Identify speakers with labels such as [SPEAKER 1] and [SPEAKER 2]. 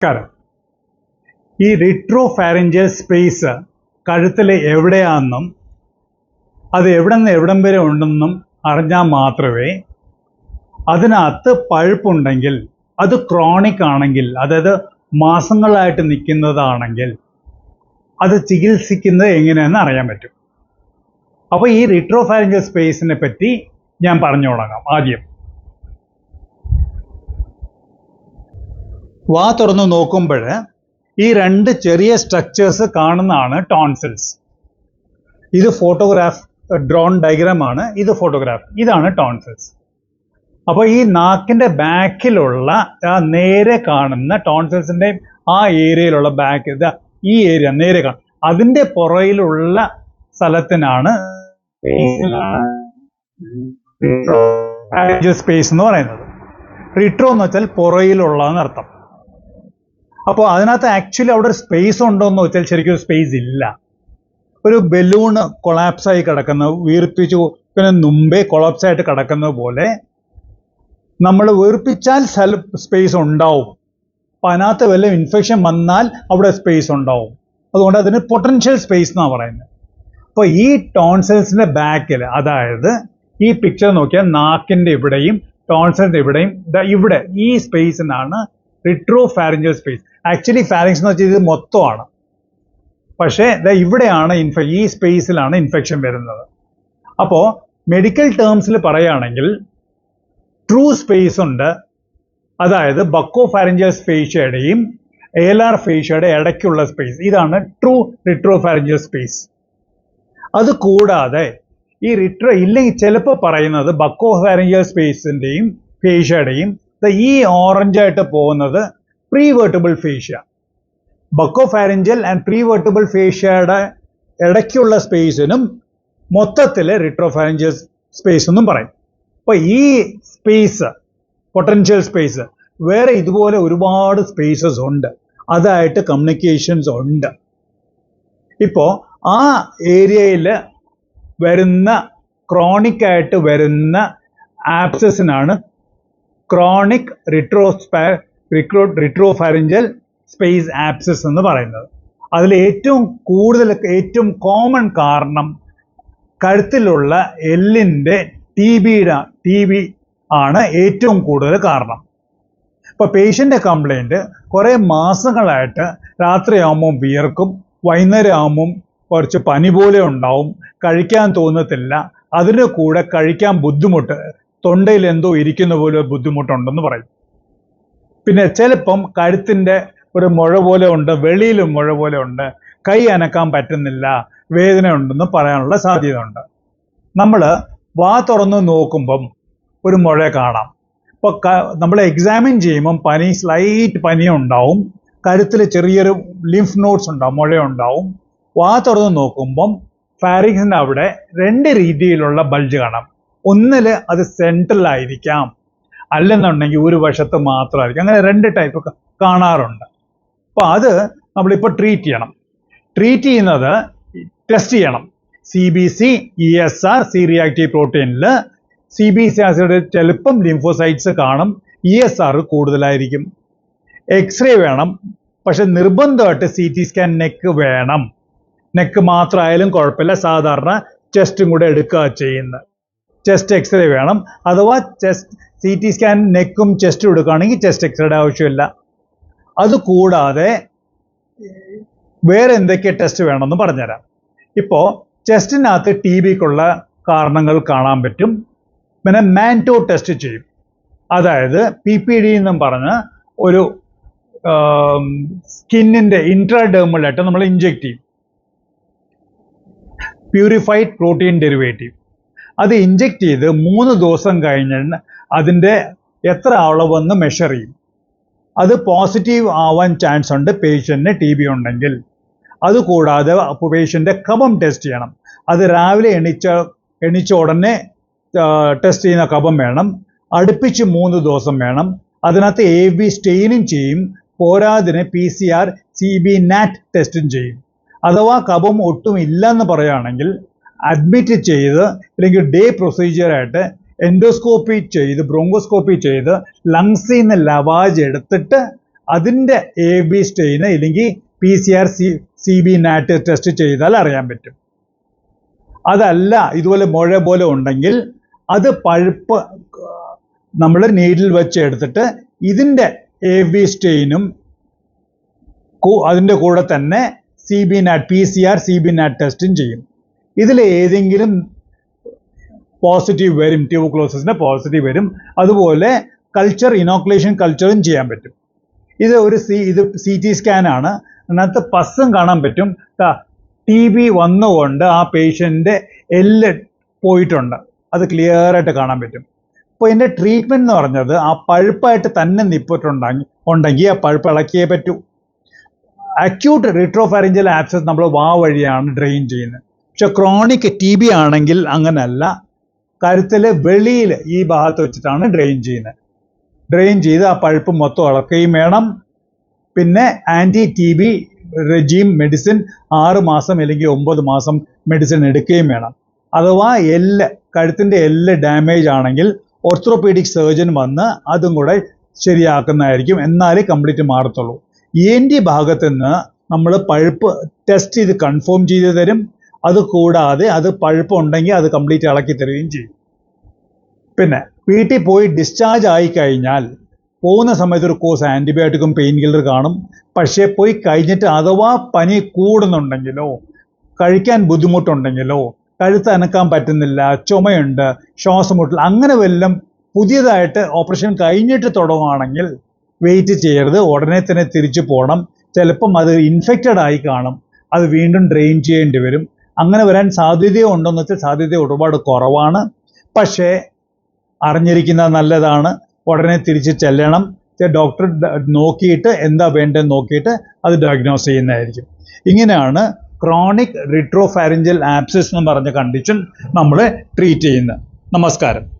[SPEAKER 1] നമസ്കാരം. ഈ റിട്രോഫാരിഞ്ചൽ സ്പേസ് കഴുത്തിൽ എവിടെയാണെന്നും അത് എവിടെ നിന്ന് എവിടം വരെ ഉണ്ടെന്നും അറിഞ്ഞാൽ മാത്രമേ അതിനകത്ത് പഴുപ്പുണ്ടെങ്കിൽ, അത് ക്രോണിക് ആണെങ്കിൽ, അതായത് മാസങ്ങളായിട്ട് നിൽക്കുന്നതാണെങ്കിൽ അത് ചികിത്സിക്കുന്നത് എങ്ങനെയെന്ന് അറിയാൻ പറ്റും. അപ്പോൾ ഈ റിട്രോഫാരിഞ്ചൽ സ്പേസിനെ പറ്റി ഞാൻ പറഞ്ഞു തുടങ്ങാം. ആദ്യം വാ തുറന്ന് നോക്കുമ്പോൾ ഈ രണ്ട് ചെറിയ സ്ട്രക്ചേഴ്സ് കാണുന്നതാണ് ടോൺസിൽസ്. ഇത് ഡ്രോൺ ഡയഗ്രാം ആണ്. ഇത് ഫോട്ടോഗ്രാഫ്. ഇതാണ് ടോൺസിൽസ്. അപ്പോൾ ഈ നാക്കിൻ്റെ ബാക്കിലുള്ള നേരെ കാണുന്ന ടോൺസിൽസിൻ്റെ ആ ഏരിയയിലുള്ള ബാക്ക്, ഈ ഏരിയ നേരെ കാണും, അതിൻ്റെ പുറയിലുള്ള സ്ഥലത്തിനാണ് സ്പേസ് എന്ന് പറയുന്നത്. റിട്രോ എന്ന് വെച്ചാൽ പുറയിലുള്ളതെന്ന് അർത്ഥം. അപ്പോൾ അതിനകത്ത് ആക്ച്വലി അവിടെ ഒരു സ്പേസ് ഉണ്ടോ എന്ന് വെച്ചാൽ ശരിക്കും ഒരു സ്പേസ് ഇല്ല. ഒരു ബലൂണ് കൊളാപ്സായി കിടക്കുന്നത്, വീർപ്പിച്ചു മുമ്പേ കൊളാപ്സായിട്ട് കിടക്കുന്നത് പോലെ നമ്മൾ വീർപ്പിച്ചാൽ സ്പേസ് ഉണ്ടാവും. അപ്പം അതിനകത്ത് വല്ല ഇൻഫെക്ഷൻ വന്നാൽ അവിടെ സ്പേസ് ഉണ്ടാവും. അതുകൊണ്ട് അതിന് പൊട്ടൻഷ്യൽ സ്പേസ് എന്നാണ് പറയുന്നത്. അപ്പോൾ ഈ ടോൺസിൽസിൻ്റെ ബാക്കിൽ, അതായത് ഈ പിക്ചർ നോക്കിയാൽ നാക്കിൻ്റെ ഇവിടെയും ടോൺസിലിൻ്റെ ഇവിടെയും ഇവിടെ ഈ സ്പേസിനാണ് റിട്രോഫാരിഞ്ചൽ സ്പേസ്. ആക്ച്വലി ഫാരിങ്സ് എന്ന് വെച്ചാൽ ഇത് മൊത്തമാണ്. പക്ഷേ ഇവിടെയാണ് ഈ സ്പേസിലാണ് ഇൻഫെക്ഷൻ വരുന്നത്. അപ്പോൾ മെഡിക്കൽ ടേംസിൽ പറയുകയാണെങ്കിൽ ട്രൂ സ്പേസ് ഉണ്ട്. അതായത് ബക്കോഫാരിഞ്ചൽ ഫേഷ്യയുടെയും ഏലാർ ഫേഷ്യയുടെ ഇടയ്ക്കുള്ള സ്പേസ്, ഇതാണ് ട്രൂ റിട്രോഫാരിഞ്ചൽ സ്പേസ്. അത് കൂടാതെ ഈ ഇല്ലെങ്കിൽ ചിലപ്പോൾ പറയുന്നത് ബക്കോഫാരിഞ്ചൽ സ്പേസിൻ്റെയും ഫേഷ്യയുടെയും ഈ ഓറഞ്ചായിട്ട് പോകുന്നത് പ്രീവേർട്ടിബിൾ ഫേഷ്യ. ബക്കോഫാരിഞ്ചൽ ആൻഡ് പ്രീവേർട്ടിബിൾ ഫേഷ്യയുടെ ഇടയ്ക്കുള്ള സ്പേസിനും മൊത്തത്തിൽ റിട്രോഫാരിഞ്ചൽ സ്പേസ് എന്നും പറയും. അപ്പോൾ ഈ സ്പേസ്, പൊട്ടൻഷ്യൽ സ്പേസ്, വേറെ ഇതുപോലെ ഒരുപാട് സ്പേസസ് ഉണ്ട്. അതായിട്ട് കമ്മ്യൂണിക്കേഷൻസ് ഉണ്ട്. ഇപ്പോൾ ആ ഏരിയയിൽ വരുന്ന ക്രോണിക്കായിട്ട് വരുന്ന ആപ്സസിനാണ് ക്രോണിക് റിട്രോഫാരിഞ്ചൽ സ്പേസ് ആപ്സസ് എന്ന് പറയുന്നത്. അതിൽ ഏറ്റവും കോമൺ കാരണം കഴുത്തിലുള്ള എല്ലിൻ്റെ ടി ബി ആണ് ഏറ്റവും കൂടുതൽ കാരണം. ഇപ്പോൾ പേഷ്യൻ്റെ കംപ്ലൈൻറ്റ് കുറേ മാസങ്ങളായിട്ട് രാത്രിയാകുമ്പം വിയർക്കും, വൈകുന്നേരം ആകുമ്പം കുറച്ച് പനി പോലെ ഉണ്ടാവും, കഴിക്കാൻ തോന്നത്തില്ല, അതിൻ്റെ കൂടെ കഴിക്കാൻ ബുദ്ധിമുട്ട്, തൊണ്ടയിൽ എന്തോ ഇരിക്കുന്ന പോലെ ബുദ്ധിമുട്ടുണ്ടെന്ന് പറയും. പിന്നെ ചിലപ്പം കഴുത്തിൻ്റെ ഒരു മുഴ പോലെ ഉണ്ട്, വെളിയിലും മുഴ പോലെ ഉണ്ട്, കൈ അനക്കാൻ പറ്റുന്നില്ല, വേദന ഉണ്ടെന്ന് പറയാനുള്ള സാധ്യത ഉണ്ട്. നമ്മൾ വാ തുറന്ന് നോക്കുമ്പം ഒരു മുഴ കാണാം. ഇപ്പോൾ നമ്മൾ എക്സാമിൻ ചെയ്യുമ്പം സ്ലൈറ്റ് പനി ഉണ്ടാവും, കഴുത്തിൽ ചെറിയൊരു ലിംഫ് നോഡ്സ് ഉണ്ടാവും, മുഴ ഉണ്ടാവും. വാ തുറന്ന് നോക്കുമ്പം ഫാരിങ്സിൻ്റെ അവിടെ രണ്ട് രീതിയിലുള്ള ബൾജ് കാണാം. ഒന്നിൽ അത് സെൻട്രലായിരിക്കാം, അല്ലെന്നുണ്ടെങ്കിൽ ഒരു വശത്ത് മാത്രമായിരിക്കും. അങ്ങനെ രണ്ട് ടൈപ്പ് കാണാറുണ്ട്. അപ്പോൾ അത് നമ്മളിപ്പോൾ ട്രീറ്റ് ചെയ്യണം. ട്രീറ്റ് ചെയ്യുന്നത് ടെസ്റ്റ് ചെയ്യണം. CBC, ESR, C റിയാക്റ്റീവ് പ്രോട്ടീനിൽ CBC ആസിഡ് ചിലപ്പം ലിംഫോസൈറ്റ്സ് കാണും, ESR കൂടുതലായിരിക്കും. എക്സ്റേ വേണം, പക്ഷെ നിർബന്ധമായിട്ട് CT സ്കാൻ നെക്ക് വേണം. നെക്ക് മാത്രമായാലും കുഴപ്പമില്ല, സാധാരണ ചെസ്റ്റും കൂടെ എടുക്കുക ചെയ്യുന്നത്. ചെസ്റ്റ് എക്സ്റേ വേണം. അഥവാ CT സ്കാൻ നെക്കും ചെസ്റ്റും എടുക്കുകയാണെങ്കിൽ ചെസ്റ്റ് എക്സ്റേയുടെ ആവശ്യമില്ല. അതുകൂടാതെ വേറെ എന്തൊക്കെ ടെസ്റ്റ് വേണമെന്ന് പറഞ്ഞുതരാം. ഇപ്പോൾ ചെസ്റ്റിനകത്ത് TBക്കുള്ള കാരണങ്ങൾ കാണാൻ പറ്റും. പിന്നെ മാൻറ്റോ ടെസ്റ്റ് ചെയ്യും. അതായത് PPD എന്നും പറഞ്ഞ് ഒരു സ്കിന്നിൻ്റെ ഇൻട്രാഡെർമലായിട്ട് നമ്മൾ ഇഞ്ചെക്ട് ചെയ്യും, പ്യൂരിഫൈഡ് പ്രോട്ടീൻ ഡെറിവേറ്റീവ്. അത് ഇഞ്ചെക്ട് ചെയ്ത് 3 ദിവസം കഴിഞ്ഞ് അതിൻ്റെ എത്ര അളവെന്ന് മെഷർ ചെയ്യും. അത് പോസിറ്റീവ് ആവാൻ ചാൻസ് ഉണ്ട് പേഷ്യൻറ്റിന് TB ഉണ്ടെങ്കിൽ. അതുകൂടാതെ പേഷ്യൻ്റെ കഫം ടെസ്റ്റ് ചെയ്യണം. അത് രാവിലെ എണീച്ച ഉടനെ ടെസ്റ്റ് ചെയ്യുന്ന കഫം വേണം. അടുപ്പിച്ച് 3 ദിവസം വേണം. അതിനകത്ത് AB സ്റ്റെയിനിങ് ചെയ്യും. പോരാതിന് PCR CB NAT ടെസ്റ്റും ചെയ്യും. അഥവാ കഫം ഒട്ടും ഇല്ലെന്ന് പറയുകയാണെങ്കിൽ അഡ്മിറ്റ് ചെയ്ത്, അല്ലെങ്കിൽ ഡേ പ്രൊസീജിയറായിട്ട് എൻഡോസ്കോപ്പി ചെയ്ത് ബ്രോങ്കോസ്കോപ്പി ചെയ്ത് ലങ്സിൽ നിന്ന് ലവാജ് എടുത്തിട്ട് അതിൻ്റെ AB സ്റ്റെയിന് ഇല്ലെങ്കിൽ PCR CB നാറ്റ് ടെസ്റ്റ് ചെയ്താൽ അറിയാൻ പറ്റും. അതല്ല ഇതുപോലെ മുഴ പോലെ ഉണ്ടെങ്കിൽ അത് പഴുപ്പ് നമ്മൾ നീഡിൽ വെച്ച് എടുത്തിട്ട് ഇതിൻ്റെ AB സ്റ്റെയിനും അതിൻ്റെ കൂടെ തന്നെ CB നാറ്റ് PCR CB നാറ്റ് ടെസ്റ്റും ചെയ്യും. ഇതിൽ ഏതെങ്കിലും പോസിറ്റീവ് വരും, ട്യൂബർകുലോസിസിൻ്റെ പോസിറ്റീവ് വരും. അതുപോലെ കൾച്ചർ ഇനോക്കുലേഷൻ കൾച്ചറും ചെയ്യാൻ പറ്റും. ഇത് CT സ്കാനാണ്. അതിനകത്ത് പസ്സും കാണാൻ പറ്റും. TB വന്നുകൊണ്ട് ആ പേഷ്യൻ്റെ എല്ല് പോയിട്ടുണ്ട്, അത് ക്ലിയർ ആയിട്ട് കാണാൻ പറ്റും. അപ്പോൾ ഇതിൻ്റെ ട്രീറ്റ്മെൻറ്റ് എന്ന് പറഞ്ഞത് ആ പഴുപ്പായിട്ട് തന്നെ ഉണ്ടെങ്കിൽ ആ പഴുപ്പ് ഇളക്കിയേ പറ്റൂ. അക്യൂട്ട് റിട്രോഫാരിഞ്ചൽ ആബ്സസ് നമ്മൾ വാ വഴിയാണ് ഡ്രെയിൻ ചെയ്യുന്നത്. പക്ഷെ ക്രോണിക് TB ആണെങ്കിൽ അങ്ങനല്ല, കഴുത്തിലെ വെളിയിൽ ഈ ഭാഗത്ത് വെച്ചിട്ടാണ് ഡ്രെയിൻ ചെയ്യുന്നത്. ഡ്രെയിൻ ചെയ്ത് ആ പഴുപ്പ് മൊത്തം ഇളക്കുകയും വേണം. പിന്നെ TB റെജീം മെഡിസിൻ 6 മാസം അല്ലെങ്കിൽ 9 മാസം മെഡിസിൻ എടുക്കുകയും വേണം. അഥവാ കഴുത്തിൻ്റെ എല്ല് ഡാമേജ് ആണെങ്കിൽ ഓർത്തോപീഡിക് സർജൻ വന്ന് അതും കൂടെ ശരിയാക്കുന്നതായിരിക്കും. എന്നാലേ കംപ്ലീറ്റ് മാറത്തുള്ളൂ. ENT ഭാഗത്ത് നിന്ന് നമ്മൾ പഴുപ്പ് ടെസ്റ്റ് ചെയ്ത് കൺഫേം ചെയ്ത് തരും. അത് കൂടാതെ അത് പഴുപ്പ് ഉണ്ടെങ്കിൽ അത് കംപ്ലീറ്റ് ഇളക്കി തരികയും ചെയ്യും. പിന്നെ വീട്ടിൽ പോയി ഡിസ്ചാർജ് ആയി കഴിഞ്ഞാൽ പോകുന്ന സമയത്ത് ഒരു കോഴ്സ് ആൻറ്റിബയോട്ടിക്കും പെയിൻ കില്ലർ കാണും. പക്ഷേ പോയി കഴിഞ്ഞിട്ട് അഥവാ പനി കൂടുന്നുണ്ടെങ്കിലോ കഴിക്കാൻ ബുദ്ധിമുട്ടുണ്ടെങ്കിലോ കഴുത്ത് അനക്കാൻ പറ്റുന്നില്ല, ചുമയുണ്ട്, ശ്വാസമുട്ടൽ, അങ്ങനെ വല്ലതും പുതിയതായിട്ട് ഓപ്പറേഷൻ കഴിഞ്ഞിട്ട് തുടങ്ങുകയാണെങ്കിൽ വെയിറ്റ് ചെയ്യരുത്, ഉടനെ തന്നെ തിരിച്ചു പോകണം. ചിലപ്പം അത് ഇൻഫെക്റ്റഡ് ആയി കാണും, അത് വീണ്ടും ഡ്രെയിൻ ചെയ്യേണ്ടി വരും. അങ്ങനെ വരാൻ സാധ്യതയുണ്ടോയെന്ന് വെച്ചാൽ സാധ്യത ഒരുപാട് കുറവാണ്. പക്ഷേ അറിഞ്ഞിരിക്കുന്നത് നല്ലതാണ്. ഉടനെ തിരിച്ച് ചെല്ലണം. ഡോക്ടർ നോക്കിയിട്ട് എന്താ വേണ്ടതെന്ന് നോക്കിയിട്ട് അത് ഡയഗ്നോസ് ചെയ്യുന്നതായിരിക്കും. ഇങ്ങനെയാണ് ക്രോണിക് റിട്രോഫാരിഞ്ചൽ ആബ്സസ് എന്ന് പറഞ്ഞ കണ്ടീഷൻ നമ്മൾ ട്രീറ്റ് ചെയ്യുന്നത്. നമസ്കാരം.